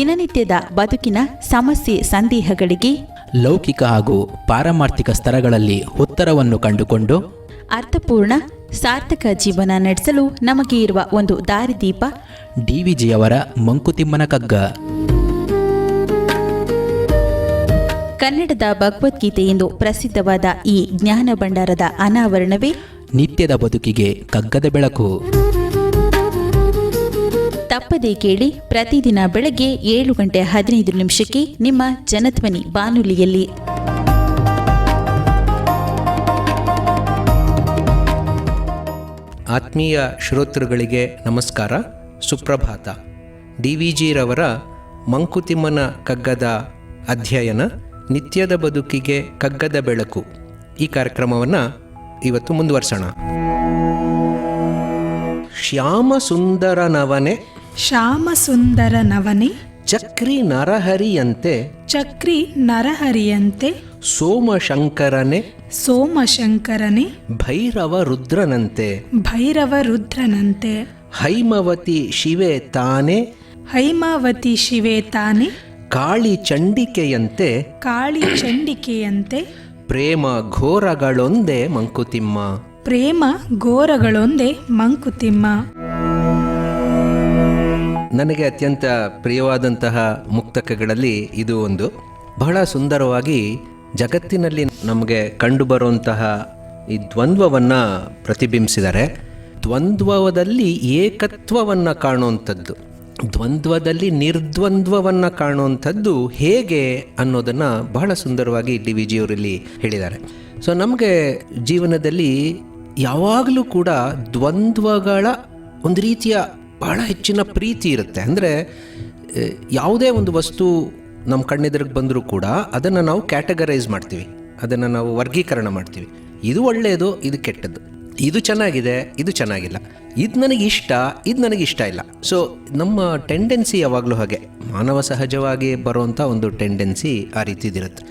ದಿನನಿತ್ಯದ ಬದುಕಿನ ಸಮಸ್ಯೆ ಸಂದೇಹಗಳಿಗೆ ಲೌಕಿಕ ಹಾಗೂ ಪಾರಮಾರ್ಥಿಕ ಸ್ತರಗಳಲ್ಲಿ ಉತ್ತರವನ್ನು ಕಂಡುಕೊಂಡು ಅರ್ಥಪೂರ್ಣ ಸಾರ್ಥಕ ಜೀವನ ನಡೆಸಲು ನಮಗೆ ಇರುವ ಒಂದು ದಾರಿದೀಪ ಡಿವಿಜಿಯವರ ಮಂಕುತಿಮ್ಮನ ಕಗ್ಗ. ಕನ್ನಡದ ಭಗವದ್ಗೀತೆ ಎಂದು ಪ್ರಸಿದ್ಧವಾದ ಈ ಜ್ಞಾನ ಭಂಡಾರದ ಅನಾವರಣವೇ ನಿತ್ಯದ ಬದುಕಿಗೆ ಕಗ್ಗದ ಬೆಳಕು. ತಪ್ಪದೇ ಕೇಳಿ, ಪ್ರತಿದಿನ ಬೆಳಗ್ಗೆ 7:15 ನಿಮ್ಮ ಜನಧ್ವನಿ ಬಾನುಲಿಯಲ್ಲಿ. ಆತ್ಮೀಯ ಶ್ರೋತೃಗಳಿಗೆ ನಮಸ್ಕಾರ, ಸುಪ್ರಭಾತ. ಡಿವಿಜಿರವರ ಮಂಕುತಿಮ್ಮನ ಕಗ್ಗದ ಅಧ್ಯಯನ ನಿತ್ಯದ ಬದುಕಿಗೆ ಕಗ್ಗದ ಬೆಳಕು ಈ ಕಾರ್ಯಕ್ರಮವನ್ನು ಇವತ್ತು ಮುಂದುವರ್ಸೋಣ. ಶ್ಯಾಮ ಸುಂದರನವನೆ ಚಕ್ರಿ ನರಹರಿಯಂತೆ ಸೋಮಶಂಕರನೆ ಭೈರವ ರುದ್ರನಂತೆ ಹೈಮವತಿ ಶಿವೆ ತಾನೆ ಕಾಳಿ ಚಂಡಿಕೆಯಂತೆ ಪ್ರೇಮ ಘೋರಗಳೊಂದೇ ಮಂಕುತಿಮ್ಮ. ನನಗೆ ಅತ್ಯಂತ ಪ್ರಿಯವಾದಂತಹ ಮುಕ್ತಕಗಳಲ್ಲಿ ಇದು ಒಂದು. ಬಹಳ ಸುಂದರವಾಗಿ ಜಗತ್ತಿನಲ್ಲಿ ನಮಗೆ ಕಂಡುಬರುವಂತಹ ಈ ದ್ವಂದ್ವವನ್ನು ಪ್ರತಿಬಿಂಬಿಸಿದ್ದಾರೆ. ದ್ವಂದ್ವದಲ್ಲಿ ಏಕತ್ವವನ್ನು ಕಾಣುವಂಥದ್ದು, ದ್ವಂದ್ವದಲ್ಲಿ ನಿರ್ದ್ವಂದ್ವವನ್ನು ಕಾಣುವಂಥದ್ದು ಹೇಗೆ ಅನ್ನೋದನ್ನು ಬಹಳ ಸುಂದರವಾಗಿ ಡಿವಿಜಿಯವರಲ್ಲಿ ಹೇಳಿದ್ದಾರೆ. ಸೊ ನಮಗೆ ಜೀವನದಲ್ಲಿ ಯಾವಾಗಲೂ ಕೂಡ ದ್ವಂದ್ವಗಳ ಒಂದು ರೀತಿಯ ಬಹಳ ಹೆಚ್ಚಿನ ಪ್ರೀತಿ ಇರುತ್ತೆ. ಅಂದರೆ ಯಾವುದೇ ಒಂದು ವಸ್ತು ನಮ್ಮ ಕಣ್ಣೆದುರಿಗೆ ಬಂದರೂ ಕೂಡ ಅದನ್ನು ನಾವು ಕ್ಯಾಟಗರೈಸ್ ಮಾಡ್ತೀವಿ, ಅದನ್ನು ನಾವು ವರ್ಗೀಕರಣ ಮಾಡ್ತೀವಿ. ಇದು ಒಳ್ಳೆಯದು, ಇದು ಕೆಟ್ಟದ್ದು, ಇದು ಚೆನ್ನಾಗಿದೆ, ಇದು ಚೆನ್ನಾಗಿಲ್ಲ, ಇದು ನನಗೆ ಇಷ್ಟ, ಇದು ನನಗೆ ಇಷ್ಟ ಇಲ್ಲ. ಸೊ ನಮ್ಮ ಟೆಂಡೆನ್ಸಿ ಯಾವಾಗಲೂ ಹಾಗೆ, ಮಾನವ ಸಹಜವಾಗಿ ಬರುವಂಥ ಒಂದು ಟೆಂಡೆನ್ಸಿ ಆ ರೀತಿದಿರುತ್ತೆ.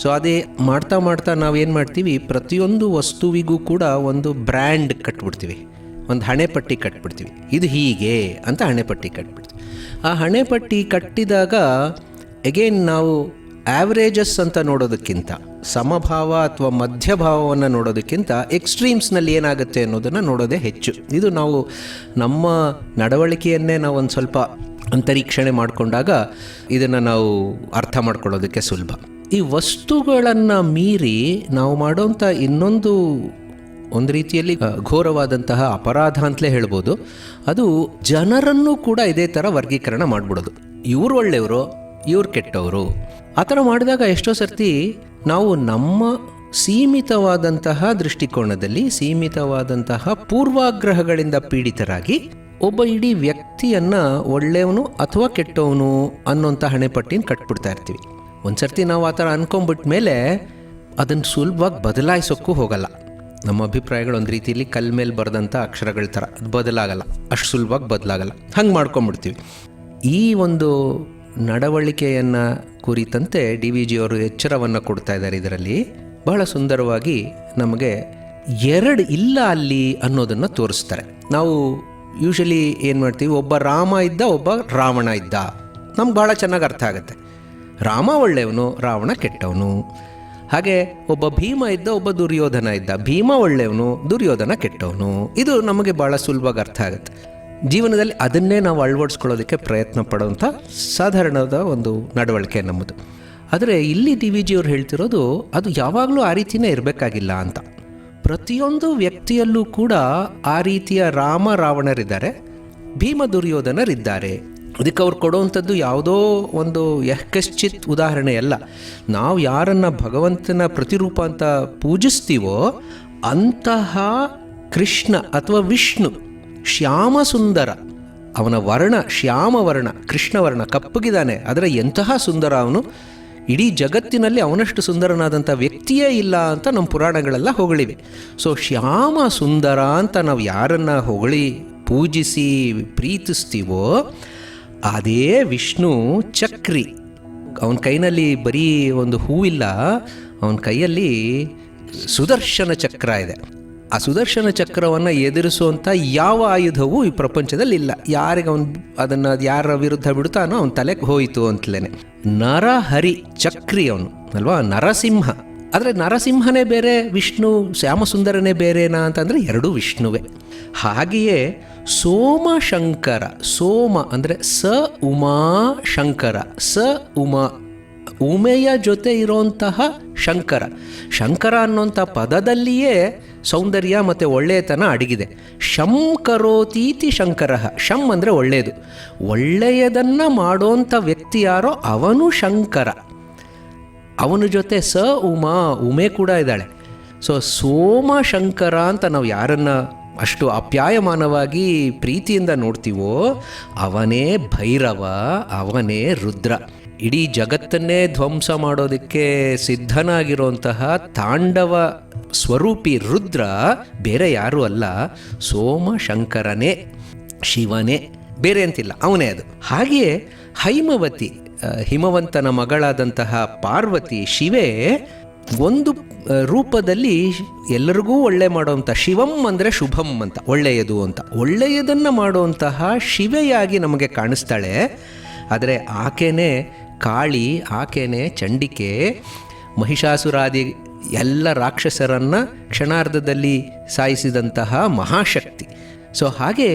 ಸೊ ಅದೇ ಮಾಡ್ತಾ ಮಾಡ್ತಾ ನಾವೇನು ಮಾಡ್ತೀವಿ, ಪ್ರತಿಯೊಂದು ವಸ್ತುವಿಗೂ ಕೂಡ ಒಂದು ಬ್ರ್ಯಾಂಡ್ ಕಟ್ಬಿಡ್ತೀವಿ, ಒಂದು ಹಣೆಪಟ್ಟಿ ಕಟ್ಬಿಡ್ತೀವಿ. ಇದು ಹೀಗೆ ಅಂತ ಹಣೆಪಟ್ಟಿ ಕಟ್ಬಿಡ್ತೀವಿ. ಆ ಹಣೆಪಟ್ಟಿ ಕಟ್ಟಿದಾಗ ಎಗೇನ್ ನಾವು ಆ್ಯಾವ್ರೇಜಸ್ ಅಂತ ನೋಡೋದಕ್ಕಿಂತ, ಸಮಭಾವ ಅಥವಾ ಮಧ್ಯಭಾವವನ್ನು ನೋಡೋದಕ್ಕಿಂತ ಎಕ್ಸ್ಟ್ರೀಮ್ಸ್ನಲ್ಲಿ ಏನಾಗುತ್ತೆ ಅನ್ನೋದನ್ನು ನೋಡೋದೇ ಹೆಚ್ಚು. ಇದು ನಾವು ನಮ್ಮ ನಡವಳಿಕೆಯನ್ನೇ ನಾವು ಒಂದು ಸ್ವಲ್ಪ ಅಂತರೀಕ್ಷಣೆ ಮಾಡಿಕೊಂಡಾಗ ಇದನ್ನು ನಾವು ಅರ್ಥ ಮಾಡ್ಕೊಳ್ಳೋದಕ್ಕೆ ಸುಲಭ. ಈ ವಸ್ತುಗಳನ್ನು ಮೀರಿ ನಾವು ಮಾಡೋಂಥ ಒಂದು ರೀತಿಯಲ್ಲಿ ಘೋರವಾದಂತಹ ಅಪರಾಧ ಅಂತಲೇ ಹೇಳ್ಬೋದು. ಅದು ಜನರನ್ನು ಕೂಡ ಇದೇ ಥರ ವರ್ಗೀಕರಣ ಮಾಡಿಬಿಡೋದು. ಇವರು ಒಳ್ಳೆಯವರು, ಇವ್ರು ಕೆಟ್ಟವರು. ಆ ಥರ ಮಾಡಿದಾಗ ಎಷ್ಟೋ ಸರ್ತಿ ನಾವು ನಮ್ಮ ಸೀಮಿತವಾದಂತಹ ದೃಷ್ಟಿಕೋನದಲ್ಲಿ, ಸೀಮಿತವಾದಂತಹ ಪೂರ್ವಾಗ್ರಹಗಳಿಂದ ಪೀಡಿತರಾಗಿ ಒಬ್ಬ ಇಡೀ ವ್ಯಕ್ತಿಯನ್ನು ಒಳ್ಳೆಯವನು ಅಥವಾ ಕೆಟ್ಟವನು ಅನ್ನೋಂಥ ಹಣೆಪಟ್ಟಿನ ಕಟ್ಬಿಡ್ತಾ ಇರ್ತೀವಿ. ಒಂದು ಸರ್ತಿ ನಾವು ಆ ಥರ ಅಂದ್ಕೊಂಡ್ಬಿಟ್ಟ ಮೇಲೆ ಅದನ್ನು ಸುಲಭವಾಗಿ ಬದಲಾಯಿಸೋಕ್ಕೂ ಹೋಗಲ್ಲ. ನಮ್ಮ ಅಭಿಪ್ರಾಯಗಳು ಒಂದು ರೀತಿಯಲ್ಲಿ ಕಲ್ ಮೇಲೆ ಬರೆದಂಥ ಅಕ್ಷರಗಳ ಥರ, ಅದು ಬದಲಾಗಲ್ಲ, ಅಷ್ಟು ಸುಲಭವಾಗಿ ಬದಲಾಗಲ್ಲ. ಹಂಗೆ ಮಾಡ್ಕೊಂಡ್ಬಿಡ್ತೀವಿ. ಈ ಒಂದು ನಡವಳಿಕೆಯನ್ನು ಕುರಿತಂತೆ ಡಿವಿಜಿಯವರು ಎಚ್ಚರವನ್ನು ಕೊಡ್ತಾ ಇದ್ದಾರೆ. ಇದರಲ್ಲಿ ಬಹಳ ಸುಂದರವಾಗಿ ನಮಗೆ ಎರಡು ಇಲ್ಲ ಅಲ್ಲಿ ಅನ್ನೋದನ್ನು ತೋರಿಸ್ತಾರೆ. ನಾವು ಯೂಶಲಿ ಏನು ಮಾಡ್ತೀವಿ, ಒಬ್ಬ ರಾಮ ಇದ್ದ, ಒಬ್ಬ ರಾವಣ ಇದ್ದ, ನಮ್ಗೆ ಭಾಳ ಚೆನ್ನಾಗಿ ಅರ್ಥ ಆಗುತ್ತೆ. ರಾಮ ಒಳ್ಳೆಯವನು, ರಾವಣ ಕೆಟ್ಟವನು. ಹಾಗೆ ಒಬ್ಬ ಭೀಮ ಇದ್ದ, ಒಬ್ಬ ದುರ್ಯೋಧನ ಇದ್ದ, ಭೀಮ ಒಳ್ಳೆಯವನು, ದುರ್ಯೋಧನ ಕೆಟ್ಟವನು. ಇದು ನಮಗೆ ಭಾಳ ಸುಲಭವಾಗಿ ಅರ್ಥ ಆಗುತ್ತೆ. ಜೀವನದಲ್ಲಿ ಅದನ್ನೇ ನಾವು ಅಳವಡಿಸ್ಕೊಳ್ಳೋದಕ್ಕೆ ಪ್ರಯತ್ನ ಪಡುವಂಥ ಸಾಧಾರಣದ ಒಂದು ನಡವಳಿಕೆ ನಮ್ಮದು. ಆದರೆ ಇಲ್ಲಿ ಡಿವಿಜಿಯವರು ಹೇಳ್ತಿರೋದು ಅದು ಯಾವಾಗಲೂ ಆ ರೀತಿಯೇ ಇರಬೇಕಾಗಿಲ್ಲ ಅಂತ. ಪ್ರತಿಯೊಂದು ವ್ಯಕ್ತಿಯಲ್ಲೂ ಕೂಡ ಆ ರೀತಿಯ ರಾಮ ರಾವಣರಿದ್ದಾರೆ, ಭೀಮ ದುರ್ಯೋಧನರಿದ್ದಾರೆ. ಅದಕ್ಕೆ ಅವ್ರು ಕೊಡುವಂಥದ್ದು ಯಾವುದೋ ಒಂದು ಯಃಕಶ್ಚಿತ್ ಉದಾಹರಣೆ ಅಲ್ಲ. ನಾವು ಯಾರನ್ನು ಭಗವಂತನ ಪ್ರತಿರೂಪ ಅಂತ ಪೂಜಿಸ್ತೀವೋ ಅಂತಹ ಕೃಷ್ಣ ಅಥವಾ ವಿಷ್ಣು ಶ್ಯಾಮ ಸುಂದರ, ಅವನ ವರ್ಣ ಶ್ಯಾಮವರ್ಣ, ಕೃಷ್ಣವರ್ಣ, ಕಪ್ಪಗಿದ್ದಾನೆ, ಆದರೆ ಎಂತಹ ಸುಂದರ ಅವನು. ಇಡೀ ಜಗತ್ತಿನಲ್ಲಿ ಅವನಷ್ಟು ಸುಂದರನಾದಂಥ ವ್ಯಕ್ತಿಯೇ ಇಲ್ಲ ಅಂತ ನಮ್ಮ ಪುರಾಣಗಳೆಲ್ಲ ಹೊಗಳಿವೆ. ಸೊ ಶ್ಯಾಮ ಸುಂದರ ಅಂತ ನಾವು ಯಾರನ್ನು ಹೊಗಳಿ ಪೂಜಿಸಿ ಪ್ರೀತಿಸ್ತೀವೋ ಅದೇ ವಿಷ್ಣು ಚಕ್ರಿ. ಅವನ ಕೈನಲ್ಲಿ ಬರೀ ಒಂದು ಹೂವಿಲ್ಲ, ಅವನ ಕೈಯಲ್ಲಿ ಸುದರ್ಶನ ಚಕ್ರ ಇದೆ. ಆ ಸುದರ್ಶನ ಚಕ್ರವನ್ನು ಎದುರಿಸುವಂಥ ಯಾವ ಆಯುಧವೂ ಈ ಪ್ರಪಂಚದಲ್ಲಿ ಇಲ್ಲ. ಯಾರಿಗೆ ಅದನ್ನು ಯಾರ ವಿರುದ್ಧ ಬಿಡ್ತಾನೋ ಅವನ ತಲೆಗೆ ಹೋಯಿತು ಅಂತಲೇ. ನರಹರಿ ಚಕ್ರಿ ಅವನು ಅಲ್ವಾ, ನರಸಿಂಹ. ಆದರೆ ನರಸಿಂಹನೇ ಬೇರೆ, ವಿಷ್ಣು ಶ್ಯಾಮಸುಂದರನೇ ಬೇರೆನಾ ಅಂತಂದರೆ ಎರಡೂ ವಿಷ್ಣುವೇ. ಹಾಗೆಯೇ ಸೋಮಶಂಕರ, ಸೋಮ ಅಂದರೆ ಸ ಉಮಾ ಶಂಕರ, ಸ ಉಮಾ ಉಮೆಯ ಜೊತೆ ಇರೋಂತಹ ಶಂಕರ. ಶಂಕರ ಅನ್ನೋಂಥ ಪದದಲ್ಲಿಯೇ ಸೌಂದರ್ಯ ಮತ್ತು ಒಳ್ಳೆಯತನ ಅಡಗಿದೆ. ಶಂ ಕರೋತೀತಿ ಶಂಕರ. ಶಂ ಅಂದರೆ ಒಳ್ಳೆಯದು, ಒಳ್ಳೆಯದನ್ನು ಮಾಡೋಂಥ ವ್ಯಕ್ತಿ ಯಾರೋ ಅವನು ಶಂಕರ. ಅವನ ಜೊತೆ ಸ ಉಮಾ, ಉಮೆ ಕೂಡ ಇದ್ದಾಳೆ. ಸೊ ಸೋಮಶಂಕರ ಅಂತ ನಾವು ಯಾರನ್ನ ಅಷ್ಟು ಆಪ್ಯಾಯಮಾನವಾಗಿ ಪ್ರೀತಿಯಿಂದ ನೋಡ್ತೀವೋ ಅವನೇ ಭೈರವ, ಅವನೇ ರುದ್ರ. ಇಡೀ ಜಗತ್ತನ್ನೇ ಧ್ವಂಸ ಮಾಡೋದಕ್ಕೆ ಸಿದ್ಧನಾಗಿರುವಂತಹ ತಾಂಡವ ಸ್ವರೂಪಿ ರುದ್ರ ಬೇರೆ ಯಾರೂ ಅಲ್ಲ, ಸೋಮಶಂಕರನೇ, ಶಿವನೇ, ಬೇರೆ ಅಂತಿಲ್ಲ, ಅವನೇ ಅದು. ಹಾಗೆಯೇ ಹೈಮವತಿ, ಹಿಮವಂತನ ಮಗಳಾದಂತಹ ಪಾರ್ವತಿ, ಶಿವೆ ಒಂದು ರೂಪದಲ್ಲಿ ಎಲ್ಲರಿಗೂ ಒಳ್ಳೆ ಮಾಡುವಂಥ, ಶಿವಂ ಅಂದರೆ ಶುಭಂ ಅಂತ, ಒಳ್ಳೆಯದು ಅಂತ, ಒಳ್ಳೆಯದನ್ನು ಮಾಡುವಂತಹ ಶಿವೆಯಾಗಿ ನಮಗೆ ಕಾಣಿಸ್ತಾಳೆ. ಆದರೆ ಆಕೆನೇ ಕಾಳಿ, ಆಕೆನೇ ಚಂಡಿಕೆ, ಮಹಿಷಾಸುರಾದಿ ಎಲ್ಲ ರಾಕ್ಷಸರನ್ನು ಕ್ಷಣಾರ್ಧದಲ್ಲಿ ಸಾಯಿಸಿದಂತಹ ಮಹಾಶಕ್ತಿ. ಸೊ ಹಾಗೆ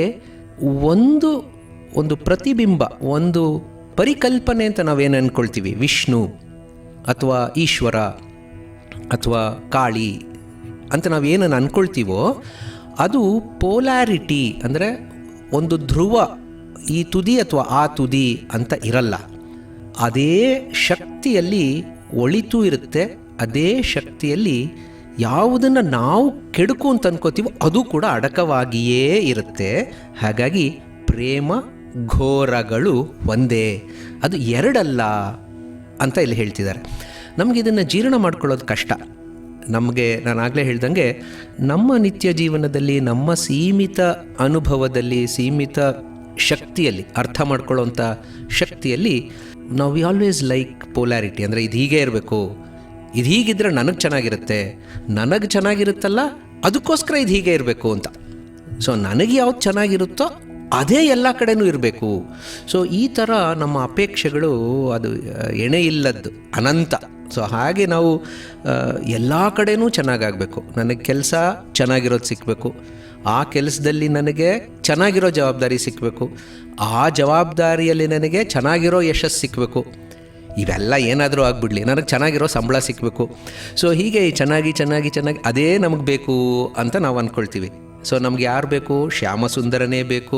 ಒಂದು ಪ್ರತಿಬಿಂಬ, ಒಂದು ಪರಿಕಲ್ಪನೆ ಅಂತ ನಾವೇನು ಅಂದ್ಕೊಳ್ತೀವಿ, ವಿಷ್ಣು ಅಥವಾ ಈಶ್ವರ ಅಥವಾ ಕಾಳಿ ಅಂತ ನಾವೇನನ್ನು ಅಂದ್ಕೊಳ್ತೀವೋ ಅದು ಪೋಲಾರಿಟಿ, ಅಂದರೆ ಒಂದು ಧ್ರುವ, ಈ ತುದಿ ಅಥವಾ ಆ ತುದಿ ಅಂತ ಇರಲ್ಲ. ಅದೇ ಶಕ್ತಿಯಲ್ಲಿ ಒಳಿತು ಇರುತ್ತೆ, ಅದೇ ಶಕ್ತಿಯಲ್ಲಿ ಯಾವುದನ್ನು ನಾವು ಕೆಡುಕು ಅಂತ ಅನ್ಕೋತೀವೋ ಅದು ಕೂಡ ಅಡಕವಾಗಿಯೇ ಇರುತ್ತೆ. ಹಾಗಾಗಿ ಪ್ರೇಮ ಘೋರಗಳು ಒಂದೇ, ಅದು ಎರಡಲ್ಲ ಅಂತ ಇಲ್ಲಿ ಹೇಳ್ತಿದ್ದಾರೆ. ನಮಗಿದನ್ನು ಜೀರ್ಣ ಮಾಡ್ಕೊಳ್ಳೋದು ಕಷ್ಟ. ನಮಗೆ ನಾನು ಆಗಲೇ ಹೇಳ್ದಂಗೆ ನಮ್ಮ ನಿತ್ಯ ಜೀವನದಲ್ಲಿ, ನಮ್ಮ ಸೀಮಿತ ಅನುಭವದಲ್ಲಿ, ಸೀಮಿತ ಶಕ್ತಿಯಲ್ಲಿ, ಅರ್ಥ ಮಾಡ್ಕೊಳ್ಳೋವಂಥ ಶಕ್ತಿಯಲ್ಲಿ ನಾವು ವಿ ಆಲ್ವೇಸ್ ಲೈಕ್ ಪೋಲಾರಿಟಿ. ಅಂದರೆ ಇದು ಹೀಗೆ ಇರಬೇಕು, ಇದು ಹೀಗಿದ್ರೆ ನನಗೆ ಚೆನ್ನಾಗಿರುತ್ತೆ, ನನಗೆ ಚೆನ್ನಾಗಿರುತ್ತಲ್ಲ ಅದಕ್ಕೋಸ್ಕರ ಇದು ಹೀಗೆ ಇರಬೇಕು ಅಂತ. ಸೊ ನನಗೆ ಯಾವ್ದು ಚೆನ್ನಾಗಿರುತ್ತೋ ಅದೇ ಎಲ್ಲ ಕಡೆನೂ ಇರಬೇಕು. ಸೊ ಈ ಥರ ನಮ್ಮ ಅಪೇಕ್ಷೆಗಳು ಅದು ಎಣೆ ಇಲ್ಲದ್ದು, ಅನಂತ. ಸೊ ಹಾಗೆ ನಾವು ಎಲ್ಲ ಕಡೆನೂ ಚೆನ್ನಾಗಾಗಬೇಕು. ನನಗೆ ಕೆಲಸ ಚೆನ್ನಾಗಿರೋದು ಸಿಕ್ಕಬೇಕು, ಆ ಕೆಲಸದಲ್ಲಿ ನನಗೆ ಚೆನ್ನಾಗಿರೋ ಜವಾಬ್ದಾರಿ ಸಿಕ್ಕಬೇಕು, ಆ ಜವಾಬ್ದಾರಿಯಲ್ಲಿ ನನಗೆ ಚೆನ್ನಾಗಿರೋ ಯಶಸ್ಸು ಸಿಕ್ಕಬೇಕು. ಇವೆಲ್ಲ ಏನಾದರೂ ಆಗಿಬಿಡ್ಲಿ, ನನಗೆ ಚೆನ್ನಾಗಿರೋ ಸಂಬಳ ಸಿಕ್ಕಬೇಕು. ಸೊ ಹೀಗೆ ಚೆನ್ನಾಗಿ ಅದೇ ನಮಗೆ ಬೇಕು ಅಂತ ನಾವು ಅಂದ್ಕೊಳ್ತೀವಿ. ಸೊ ನಮ್ಗೆ ಯಾರು ಬೇಕು? ಶ್ಯಾಮಸುಂದರನೇ ಬೇಕು.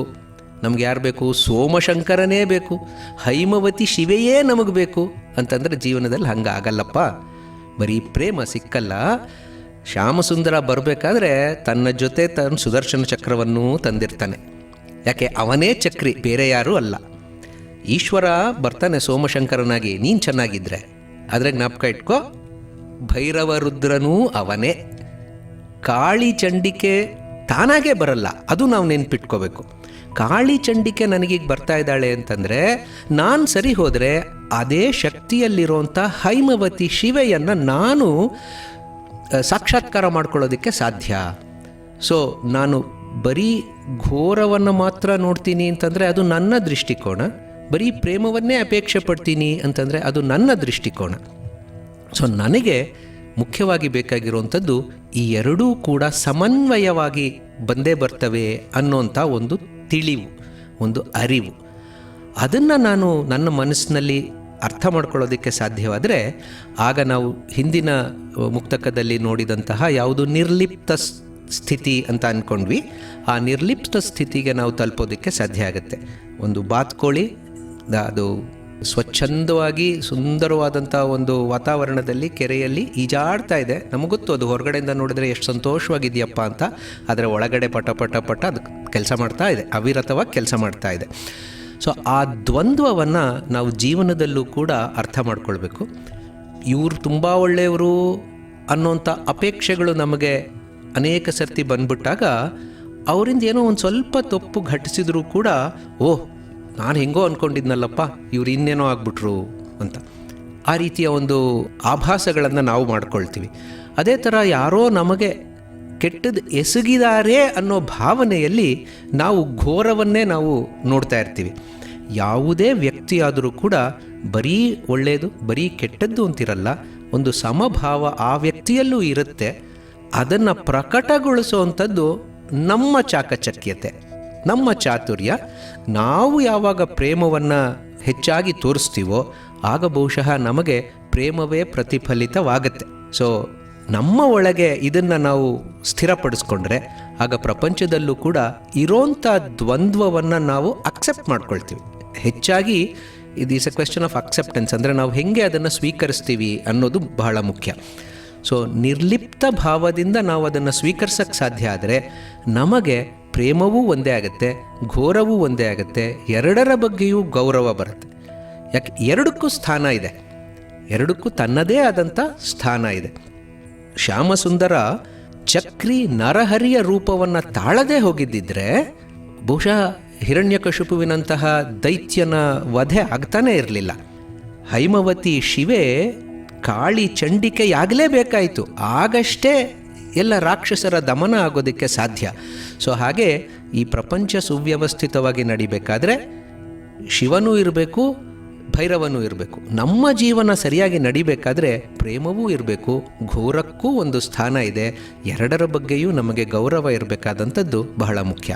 ನಮ್ಗೆ ಯಾರು ಬೇಕು? ಸೋಮಶಂಕರನೇ ಬೇಕು. ಹೈಮವತಿ ಶಿವೆಯೇ ನಮಗೆ ಬೇಕು ಅಂತಂದರೆ ಜೀವನದಲ್ಲಿ ಹಂಗಾಗಲ್ಲಪ್ಪ. ಬರೀ ಪ್ರೇಮ ಸಿಕ್ಕಲ್ಲ. ಶ್ಯಾಮಸುಂದರ ಬರಬೇಕಾದ್ರೆ ತನ್ನ ಜೊತೆ ತನ್ನ ಸುದರ್ಶನ ಚಕ್ರವನ್ನೂ ತಂದಿರ್ತಾನೆ. ಯಾಕೆ? ಅವನೇ ಚಕ್ರಿ, ಬೇರೆ ಯಾರೂ ಅಲ್ಲ. ಈಶ್ವರ ಬರ್ತಾನೆ ಸೋಮಶಂಕರನಾಗಿ, ನೀನು ಚೆನ್ನಾಗಿದ್ದರೆ. ಆದರೆ ಜ್ಞಾಪಕ ಇಟ್ಕೋ, ಭೈರವ ರುದ್ರನೂ ಅವನೇ. ಕಾಳಿ ಚಂಡಿಕೆ ತಾನಾಗೇ ಬರಲ್ಲ, ಅದು ನಾವು ನೆನ್ಪಿಟ್ಕೋಬೇಕು. ಕಾಳಿ ಚಂಡಿಕೆ ನನಗೀಗ ಬರ್ತಾ ಇದ್ದಾಳೆ ಅಂತಂದರೆ ನಾನು ಸರಿ ಹೋದರೆ ಅದೇ ಶಕ್ತಿಯಲ್ಲಿರುವಂಥ ಹೈಮವತಿ ಶಿವೆಯನ್ನು ನಾನು ಸಾಕ್ಷಾತ್ಕಾರ ಮಾಡ್ಕೊಳ್ಳೋದಕ್ಕೆ ಸಾಧ್ಯ. ಸೊ ನಾನು ಬರೀ ಘೋರವನ್ನು ಮಾತ್ರ ನೋಡ್ತೀನಿ ಅಂತಂದರೆ ಅದು ನನ್ನ ದೃಷ್ಟಿಕೋನ, ಬರೀ ಪ್ರೇಮವನ್ನೇ ಅಪೇಕ್ಷೆ ಪಡ್ತೀನಿ ಅಂತಂದರೆ ಅದು ನನ್ನ ದೃಷ್ಟಿಕೋನ. ಸೊ ನನಗೆ ಮುಖ್ಯವಾಗಿ ಬೇಕಾಗಿರುವಂಥದ್ದು ಈ ಎರಡೂ ಕೂಡ ಸಮನ್ವಯವಾಗಿ ಬಂದೇ ಬರ್ತವೆ ಅನ್ನೋಂಥ ಒಂದು ತಿಳಿವು, ಒಂದು ಅರಿವು. ಅದನ್ನು ನಾನು ನನ್ನ ಮನಸ್ಸಿನಲ್ಲಿ ಅರ್ಥ ಮಾಡ್ಕೊಳ್ಳೋದಕ್ಕೆ ಸಾಧ್ಯವಾದರೆ ಆಗ ನಾವು ಹಿಂದಿನ ಮುಕ್ತಕದಲ್ಲಿ ನೋಡಿದಂತಹ ಯಾವುದು ನಿರ್ಲಿಪ್ತ ಸ್ಥಿತಿ ಅಂತ ಅಂದ್ಕೊಂಡ್ವಿ, ಆ ನಿರ್ಲಿಪ್ತ ಸ್ಥಿತಿಗೆ ನಾವು ತಲುಪೋದಕ್ಕೆ ಸಾಧ್ಯ ಆಗುತ್ತೆ. ಒಂದು ಬಾತ್ಕೋಳಿ ಅದು ಸ್ವಚ್ಛಂದವಾಗಿ ಸುಂದರವಾದಂಥ ಒಂದು ವಾತಾವರಣದಲ್ಲಿ ಕೆರೆಯಲ್ಲಿ ಈಜಾಡ್ತಾ ಇದೆ. ನಮಗೊತ್ತು ಅದು ಹೊರಗಡೆಯಿಂದ ನೋಡಿದರೆ ಎಷ್ಟು ಸಂತೋಷವಾಗಿದೆಯಪ್ಪ ಅಂತ, ಆದರೆ ಒಳಗಡೆ ಪಟ ಅದು ಕೆಲಸ ಮಾಡ್ತಾ ಇದೆ, ಅವಿರತವಾಗಿ ಕೆಲಸ ಮಾಡ್ತಾ ಇದೆ. ಸೊ ಆ ದ್ವಂದ್ವವನ್ನು ನಾವು ಜೀವನದಲ್ಲೂ ಕೂಡ ಅರ್ಥ ಮಾಡ್ಕೊಳ್ಬೇಕು. ಇವರು ತುಂಬ ಒಳ್ಳೆಯವರು ಅನ್ನೋಂಥ ಅಪೇಕ್ಷೆಗಳು ನಮಗೆ ಅನೇಕ ಸರ್ತಿ ಬಂದ್ಬಿಟ್ಟಾಗ ಅವರಿಂದ ಏನೋ ಒಂದು ಸ್ವಲ್ಪ ತಪ್ಪು ಘಟಿಸಿದರೂ ಕೂಡ ಓಹ್ ನಾನು ಹೆಂಗೋ ಅಂದ್ಕೊಂಡಿದ್ನಲ್ಲಪ್ಪ, ಇವ್ರು ಇನ್ನೇನೋ ಆಗ್ಬಿಟ್ರು ಅಂತ, ಆ ರೀತಿಯ ಒಂದು ಆಭಾಸಗಳನ್ನು ನಾವು ಮಾಡ್ಕೊಳ್ತೀವಿ. ಅದೇ ಥರ ಯಾರೋ ನಮಗೆ ಕೆಟ್ಟದ್ದು ಎಸಗಿದ್ದಾರೆ ಅನ್ನೋ ಭಾವನೆಯಲ್ಲಿ ನಾವು ಘೋರವನ್ನೇ ನಾವು ನೋಡ್ತಾ ಇರ್ತೀವಿ. ಯಾವುದೇ ವ್ಯಕ್ತಿಯಾದರೂ ಕೂಡ ಬರೀ ಒಳ್ಳೆಯದು ಬರೀ ಕೆಟ್ಟದ್ದು ಅಂತಿರಲ್ಲ, ಒಂದು ಸಮಭಾವ ಆ ವ್ಯಕ್ತಿಯಲ್ಲೂ ಇರುತ್ತೆ. ಅದನ್ನು ಪ್ರಕಟಗೊಳಿಸುವಂಥದ್ದು ನಮ್ಮ ಚಾಕಚಕ್ಯತೆ, ನಮ್ಮ ಚಾತುರ್ಯ. ನಾವು ಯಾವಾಗ ಪ್ರೇಮವನ್ನು ಹೆಚ್ಚಾಗಿ ತೋರಿಸ್ತೀವೋ ಆಗ ಬಹುಶಃ ನಮಗೆ ಪ್ರೇಮವೇ ಪ್ರತಿಫಲಿತವಾಗುತ್ತೆ. ಸೊ ನಮ್ಮ ಒಳಗೆ ಇದನ್ನು ನಾವು ಸ್ಥಿರಪಡಿಸ್ಕೊಂಡ್ರೆ ಆಗ ಪ್ರಪಂಚದಲ್ಲೂ ಕೂಡ ಇರೋಂಥ ದ್ವಂದ್ವವನ್ನು ನಾವು ಅಕ್ಸೆಪ್ಟ್ ಮಾಡ್ಕೊಳ್ತೀವಿ. ಹೆಚ್ಚಾಗಿ ಇದು is A question of acceptance, ಅಂದರೆ ನಾವು ಹೆಂಗೆ ಅದನ್ನು ಸ್ವೀಕರಿಸ್ತೀವಿ ಅನ್ನೋದು ಬಹಳ ಮುಖ್ಯ. ಸೊ ನಿರ್ಲಿಪ್ತ ಭಾವದಿಂದ ನಾವು ಅದನ್ನು ಸ್ವೀಕರಿಸೋಕ್ಕೆ ಸಾಧ್ಯ ಆದರೆ ನಮಗೆ ಪ್ರೇಮವೂ ಒಂದೇ ಆಗುತ್ತೆ, ಘೋರವೂ ಒಂದೇ ಆಗುತ್ತೆ, ಎರಡರ ಬಗ್ಗೆಯೂ ಗೌರವ ಬರುತ್ತೆ. ಯಾಕೆ ಎರಡಕ್ಕೂ ಸ್ಥಾನ ಇದೆ, ಎರಡಕ್ಕೂ ತನ್ನದೇ ಆದಂಥ ಸ್ಥಾನ ಇದೆ. ಶ್ಯಾಮಸುಂದರ ಚಕ್ರಿ ನರಹರಿಯ ರೂಪವನ್ನು ತಾಳದೇ ಹೋಗಿದ್ದಿದ್ರೆ ಬಹುಶಃ ಹಿರಣ್ಯಕಶಿಪುವಿನಂತಹ ದೈತ್ಯನ ವಧೆ ಆಗ್ತಾನೇ ಇರಲಿಲ್ಲ. ಹೈಮವತಿ ಶಿವೆ ಕಾಳಿ ಚಂಡಿಕೆಯಾಗಲೇಬೇಕಾಯಿತು, ಆಗಷ್ಟೇ ಎಲ್ಲ ರಾಕ್ಷಸರ ದಮನ ಆಗೋದಕ್ಕೆ ಸಾಧ್ಯ. ಸೊ ಹಾಗೆ ಈ ಪ್ರಪಂಚ ಸುವ್ಯವಸ್ಥಿತವಾಗಿ ನಡಿಬೇಕಾದ್ರೆ ಶಿವನೂ ಇರಬೇಕು, ಭೈರವನೂ ಇರಬೇಕು. ನಮ್ಮ ಜೀವನ ಸರಿಯಾಗಿ ನಡಿಬೇಕಾದ್ರೆ ಪ್ರೇಮವೂ ಇರಬೇಕು, ಘೋರಕ್ಕೂ ಒಂದು ಸ್ಥಾನ ಇದೆ, ಎರಡರ ಬಗ್ಗೆಯೂ ನಮಗೆ ಗೌರವ ಇರಬೇಕಾದಂಥದ್ದು ಬಹಳ ಮುಖ್ಯ.